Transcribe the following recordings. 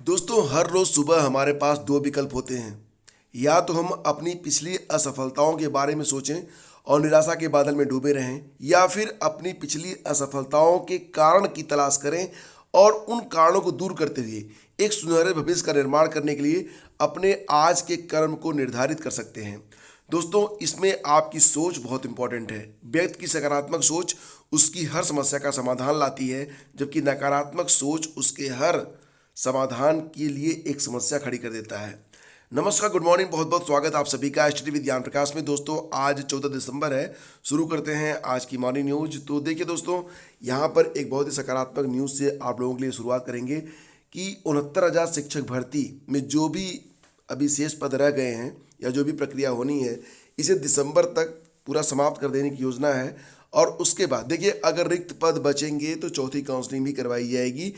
दोस्तों, हर रोज सुबह हमारे पास दो विकल्प होते हैं। या तो हम अपनी पिछली असफलताओं के बारे में सोचें और निराशा के बादल में डूबे रहें, या फिर अपनी पिछली असफलताओं के कारण की तलाश करें और उन कारणों को दूर करते हुए एक सुनहरे भविष्य का निर्माण करने के लिए अपने आज के कर्म को निर्धारित कर सकते हैं। दोस्तों, इसमें आपकी सोच बहुत इंपॉर्टेंट है। व्यक्ति की सकारात्मक सोच उसकी हर समस्या का समाधान लाती है, जबकि नकारात्मक सोच उसके हर समाधान के लिए एक समस्या खड़ी कर देता है। नमस्कार, गुड मॉर्निंग, बहुत बहुत स्वागत आप सभी का एसटीवी विज्ञान प्रकाश में। दोस्तों, आज 14 दिसंबर है। शुरू करते हैं आज की मॉर्निंग न्यूज। तो देखिए दोस्तों, यहाँ पर एक बहुत ही सकारात्मक न्यूज़ से आप लोगों के लिए शुरुआत करेंगे कि 69,000 शिक्षक भर्ती में जो भी अभी शेष पद रह गए हैं या जो भी प्रक्रिया होनी है, इसे दिसंबर तक पूरा समाप्त कर देने की योजना है। और उसके बाद देखिए, अगर रिक्त पद बचेंगे तो चौथी काउंसलिंग भी करवाई जाएगी।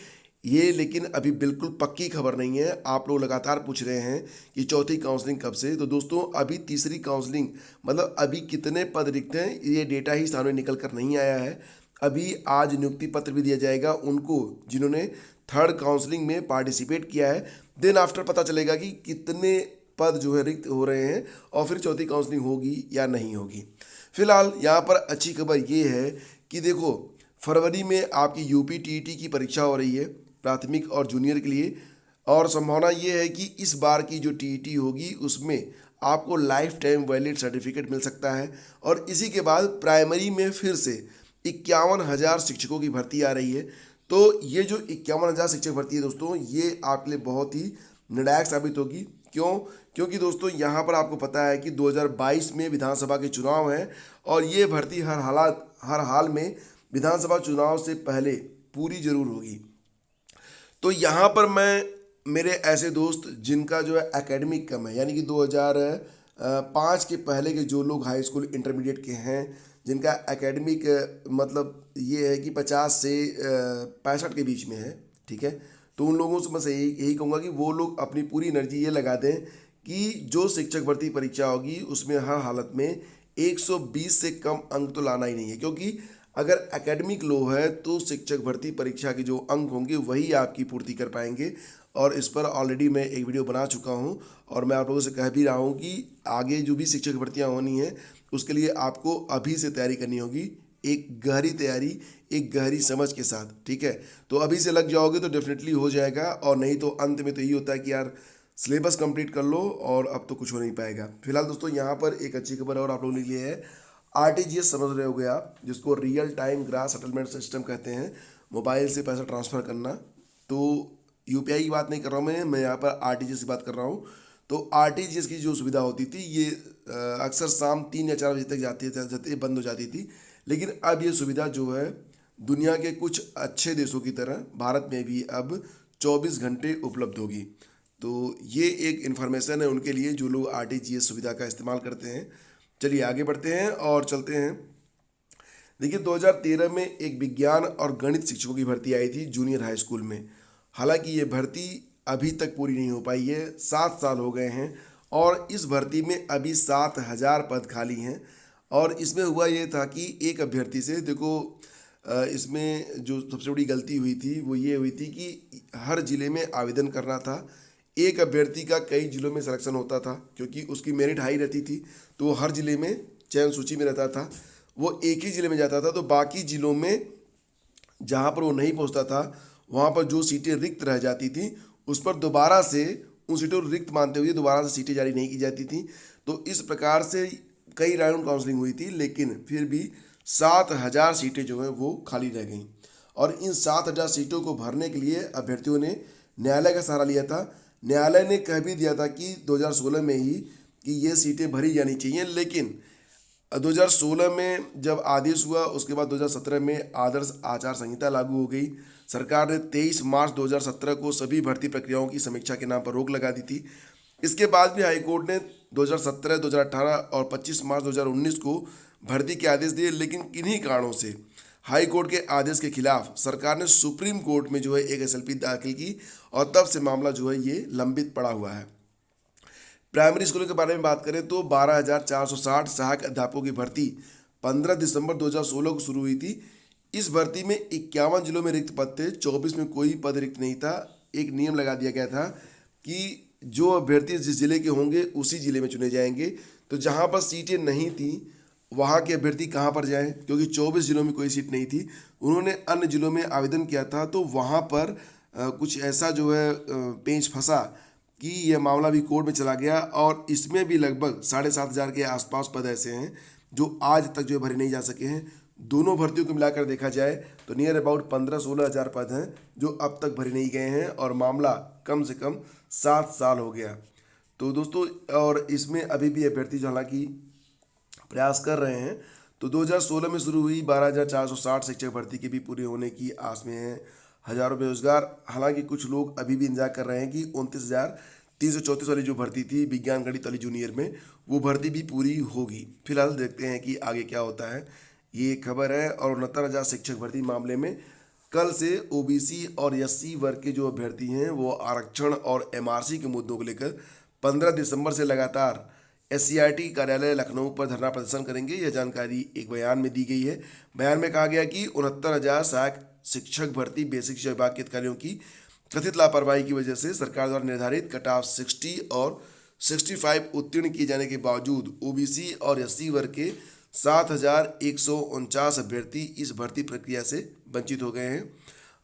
ये लेकिन अभी बिल्कुल पक्की खबर नहीं है। आप लोग लगातार पूछ रहे हैं कि चौथी काउंसलिंग कब से। तो दोस्तों, अभी तीसरी काउंसलिंग मतलब अभी कितने पद रिक्त हैं ये डेटा ही सामने निकल कर नहीं आया है। अभी आज नियुक्ति पत्र भी दिया जाएगा उनको जिन्होंने थर्ड काउंसलिंग में पार्टिसिपेट किया है। देन आफ्टर पता चलेगा कि कितने पद जो है रिक्त हो रहे हैं और फिर चौथी काउंसलिंग होगी या नहीं होगी। फिलहाल यहाँ पर अच्छी खबर ये है कि देखो, फरवरी में आपकी यूपी टीईटी की परीक्षा हो रही है प्राथमिक और जूनियर के लिए। और संभावना ये है कि इस बार की जो टीईटी होगी उसमें आपको लाइफ टाइम वैलिड सर्टिफिकेट मिल सकता है। और इसी के बाद प्राइमरी में फिर से 51,000 शिक्षकों की भर्ती आ रही है। तो ये जो 51,000 शिक्षक भर्ती है दोस्तों, ये आपके लिए बहुत ही निर्णायक साबित होगी। क्यों? क्योंकि दोस्तों, यहाँ पर आपको पता है कि 2022 में विधानसभा के चुनाव हैं और ये भर्ती हर हाल में विधानसभा चुनाव से पहले पूरी जरूर होगी। तो यहाँ पर मैं मेरे ऐसे दोस्त जिनका जो है एकेडमिक कम है, यानी कि 2005 के पहले के जो लोग हाई स्कूल इंटरमीडिएट के हैं, जिनका एकेडमिक मतलब ये है कि 50 से 65 के बीच में है, ठीक है। तो उन लोगों से मैं यही कहूँगा कि वो लोग अपनी पूरी एनर्जी ये लगा दें कि जो शिक्षक भर्ती परीक्षा होगी उसमें हर हालत में 120 से कम अंक तो लाना ही नहीं है। क्योंकि अगर एकेडमिक लो है तो शिक्षक भर्ती परीक्षा के जो अंक होंगे वही आपकी पूर्ति कर पाएंगे। और इस पर ऑलरेडी मैं एक वीडियो बना चुका हूं और मैं आप लोगों से कह भी रहा हूं कि आगे जो भी शिक्षक भर्तियां होनी है उसके लिए आपको अभी से तैयारी करनी होगी, एक गहरी तैयारी, एक गहरी समझ के साथ, ठीक है। तो अभी से लग जाओगे तो डेफिनेटली हो जाएगा, और नहीं तो अंत में तो यही होता है कि यार सिलेबस कंप्लीट कर लो और अब तो कुछ हो नहीं पाएगा। फिलहाल दोस्तों, यहाँ पर एक अच्छी खबर और आप लोगों के लिए है। आरटीजीएस समझ रहे होगे आप, जिसको real time gross settlement system कहते हैं, मोबाइल से पैसा ट्रांसफ़र करना। तो यूपीआई की बात नहीं कर रहा हूँ मैं यहाँ पर आरटीजीएस की बात कर रहा हूँ। तो आरटीजीएस की जो सुविधा होती थी ये अक्सर शाम 3 या 4 बजे तक जाती बंद हो जाती थी। लेकिन अब ये सुविधा जो है दुनिया के कुछ अच्छे देशों की तरह भारत में भी अब 24 घंटे उपलब्ध होगी। तो ये एक इन्फॉर्मेशन है उनके लिए जो लोग आरटीजीएस सुविधा का इस्तेमाल करते हैं। चलिए आगे बढ़ते हैं और चलते हैं। देखिए, 2013 में एक विज्ञान और गणित शिक्षकों की भर्ती आई थी जूनियर हाई स्कूल में। हालांकि ये भर्ती अभी तक पूरी नहीं हो पाई है, 7 साल हो गए हैं और इस भर्ती में अभी 7,000 पद खाली हैं। और इसमें हुआ ये था कि एक अभ्यर्थी से देखो, इसमें जो सबसे बड़ी गलती हुई थी वो ये हुई थी कि हर ज़िले में आवेदन करना था। एक अभ्यर्थी का कई ज़िलों में सिलेक्शन होता था क्योंकि उसकी मेरिट हाई रहती थी, तो वो हर ज़िले में चयन सूची में रहता था। वो एक ही ज़िले में जाता था, तो बाकी ज़िलों में जहाँ पर वो नहीं पहुँचता था वहाँ पर जो सीटें रिक्त रह जाती थी उस पर दोबारा से उन सीटों को रिक्त मानते हुए दोबारा से सीटें जारी नहीं की जाती थी। तो इस प्रकार से कई राउंड काउंसलिंग हुई थी, लेकिन फिर भी 7,000 सीटें जो हैं वो खाली रह गईं। और इन 7,000 सीटों को भरने के लिए अभ्यर्थियों ने न्यायालय का सहारा लिया था। न्यायालय ने कह भी दिया था कि 2016 में ही कि ये सीटें भरी जानी चाहिए, लेकिन 2016 में जब आदेश हुआ उसके बाद 2017 में आदर्श आचार संहिता लागू हो गई। सरकार ने 23 मार्च 2017 को सभी भर्ती प्रक्रियाओं की समीक्षा के नाम पर रोक लगा दी थी। इसके बाद भी हाईकोर्ट ने 2017, 2018 और 25 मार्च 2019 को भर्ती के आदेश दिए, लेकिन किन्हीं कारणों से हाई कोर्ट के आदेश के खिलाफ सरकार ने सुप्रीम कोर्ट में जो है एक एसएलपी दाखिल की और तब से मामला जो है ये लंबित पड़ा हुआ है। प्राइमरी स्कूलों के बारे में बात करें तो 12,460 सहायक अध्यापकों की भर्ती 15 दिसंबर 2016 को शुरू हुई थी। इस भर्ती में 51 जिलों में रिक्त पद थे, 24 में कोई पद रिक्त नहीं था। एक नियम लगा दिया गया था कि जो अभ्यर्थी जिस जिले के होंगे उसी जिले में चुने जाएंगे। तो जहाँ पर सीटें नहीं थी वहाँ के अभ्यर्थी कहाँ पर जाएं, क्योंकि 24 जिलों में कोई सीट नहीं थी। उन्होंने अन्य जिलों में आवेदन किया था, तो वहाँ पर कुछ ऐसा जो है पेंच फंसा कि यह मामला भी कोर्ट में चला गया और इसमें भी लगभग 7,500 के आसपास पद ऐसे हैं जो आज तक जो है भरे नहीं जा सके हैं। दोनों भर्तियों को मिलाकर देखा जाए तो नियर अबाउट 15-16 हज़ार पद हैं जो अब तक भरे नहीं गए हैं और मामला कम से कम 7 साल हो गया। तो दोस्तों, और इसमें अभी भी अभ्यर्थी जो हालांकि प्रयास कर रहे हैं, तो 2016 में शुरू हुई 12,460 शिक्षक भर्ती के भी पूरे होने की आस में हैं हजारों बेरोजगार। हालांकि कुछ लोग अभी भी इंतजार कर रहे हैं कि 29,334 वाली जो भर्ती थी विज्ञान गणित वाली जूनियर में, वो भर्ती भी पूरी होगी। फिलहाल देखते हैं कि आगे क्या होता है। ये खबर है। और 69,000 शिक्षक भर्ती मामले में कल से ओबीसी और एससी वर्ग के जो अभ्यर्थी हैं वो आरक्षण और एमआरसी के मुद्दों को लेकर 15 दिसंबर से लगातार एससीईआरटी कार्यालय लखनऊ पर धरना प्रदर्शन करेंगे। यह जानकारी एक बयान में दी गई है। बयान में कहा गया कि 69,000 सहायक शिक्षक भर्ती बेसिक शिक्षा विभाग के अधिकारियों की कथित लापरवाही की वजह से सरकार द्वारा निर्धारित कट ऑफ 60 और 65 उत्तीर्ण किए जाने के बावजूद ओबीसी और एससी वर्ग के 7,149 अभ्यर्थी इस भर्ती प्रक्रिया से वंचित हो गए हैं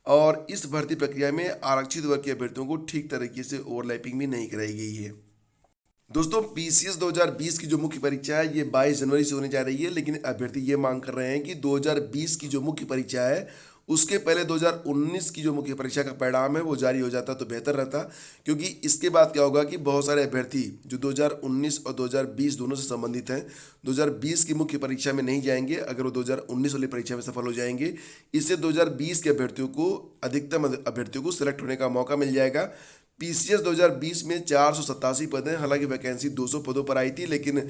और इस भर्ती प्रक्रिया में आरक्षित वर्ग के अभ्यर्थियों को ठीक तरीके से ओवरलैपिंग भी नहीं कराई गई है। दोस्तों, पीसीएस 2020 की जो मुख्य परीक्षा है ये 22 जनवरी से होने जा रही है, लेकिन अभ्यर्थी ये मांग कर रहे हैं कि 2020 की जो मुख्य परीक्षा है उसके पहले 2019 की जो मुख्य परीक्षा का परिणाम है वो जारी हो जाता तो बेहतर रहता, क्योंकि इसके बाद क्या होगा कि बहुत सारे अभ्यर्थी जो 2019 और 2020 दोनों से संबंधित हैं 2020 की मुख्य परीक्षा में नहीं जाएंगे अगर वो 2019 वाली परीक्षा में सफल हो जाएंगे। इससे 2020 के अभ्यर्थियों को अधिकतम अभ्यर्थियों को सिलेक्ट होने का मौका मिल जाएगा। पीसीएस 2020 में 487 पद हैं। हालांकि वैकेंसी 200 पदों पर आई थी, लेकिन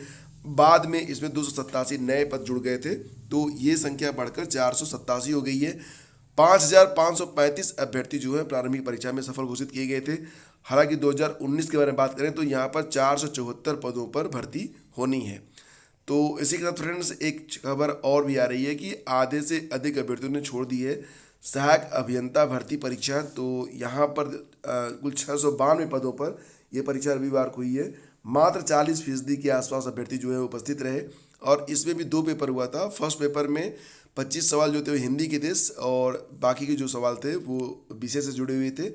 बाद में इसमें 287 नए पद जुड़ गए थे, तो ये संख्या बढ़कर 487 हो गई है। 5,535 अभ्यर्थी जो है प्रारंभिक परीक्षा में सफल घोषित किए गए थे। हालांकि 2019 के बारे में बात करें तो यहाँ पर 474 पदों पर भर्ती होनी है। तो इसी के साथ फ्रेंड्स एक खबर और भी आ रही है कि आधे से अधिक अभ्यर्थियों ने छोड़ दी है सहायक अभियंता भर्ती परीक्षा। तो यहाँ पर कुल 692 पदों पर यह परीक्षा रविवार को हुई है। मात्र 40% के आसपास अभ्यर्थी जो है उपस्थित रहे और इसमें भी 2 पेपर हुआ था। फर्स्ट पेपर में 25 सवाल जो थे वो हिंदी के थे और बाकी के जो सवाल थे वो विषय से जुड़े हुए थे।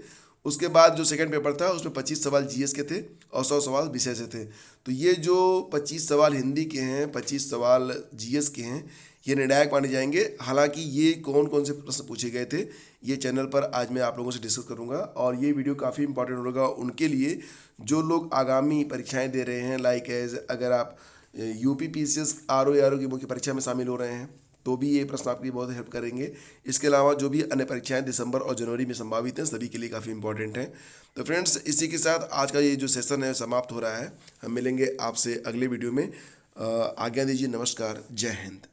उसके बाद जो सेकंड पेपर था उसमें 25 सवाल जीएस के थे और 100 सवाल विषय से थे। तो ये जो 25 सवाल हिंदी के हैं, 25 सवाल जीएस के हैं, ये निर्णायक माने जाएंगे। हालांकि ये कौन कौन से प्रश्न पूछे गए थे ये चैनल पर आज मैं आप लोगों से डिस्कस करूंगा और ये वीडियो काफ़ी इंपॉर्टेंट होगा उनके लिए जो लोग आगामी परीक्षाएं दे रहे हैं। लाइक एज अगर आप यूपी पीसीएस आरओ की मुख्य परीक्षा में शामिल हो रहे हैं तो भी ये प्रश्न आपकी बहुत हेल्प करेंगे। इसके अलावा जो भी अन्य परीक्षाएं दिसंबर और जनवरी में संभावित हैं सभी के लिए काफ़ी इंपॉर्टेंट हैं। तो फ्रेंड्स, इसी के साथ आज का ये जो सेशन है समाप्त हो रहा है। हम मिलेंगे आपसे अगले वीडियो में। आज्ञा दीजिए। नमस्कार। जय हिंद।